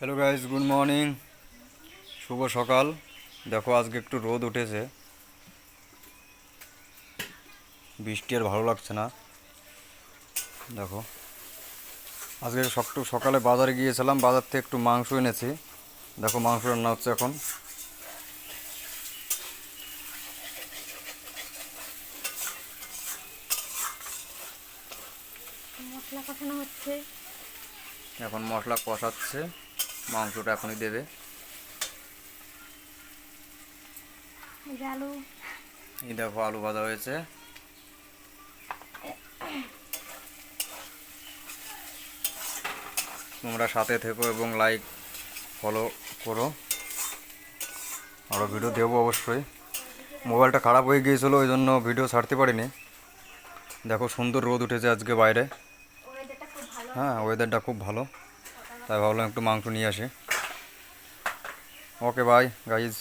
Hello guys, good morning. শুভ সকাল। দেখো আজকে একটু রোদ উঠেছে, বৃষ্টি আর ভালো লাগছে না। দেখো আজকে সকালে বাজারে গিয়েছিলাম, বাজার থেকে একটু মাংস এনেছি। দেখো মাংস রান্না হচ্ছে এখন। মশলা কষানো হচ্ছে। এখন মশলা কষাচ্ছে, মাংসটা এখনই দেবে। এই যে আলু। এই দেখো আলু ভাজা হয়েছে। তোমরা সাথে থেকো এবং লাইক ফলো করো। আরও ভিডিও দেবো অবশ্যই। মোবাইলটা খারাপ হয়ে গিয়েছিলো, ওই জন্য ভিডিও ছাড়তে পারিনি। দেখো সুন্দর রোদ উঠেছে আজকে বাইরে। ওয়েদারটা খুব ভালো। হ্যাঁ, ওয়েদারটা খুব ভালো, তাই ভাবলাম একটু মাংস নিয়ে আসি। Okay bye guys.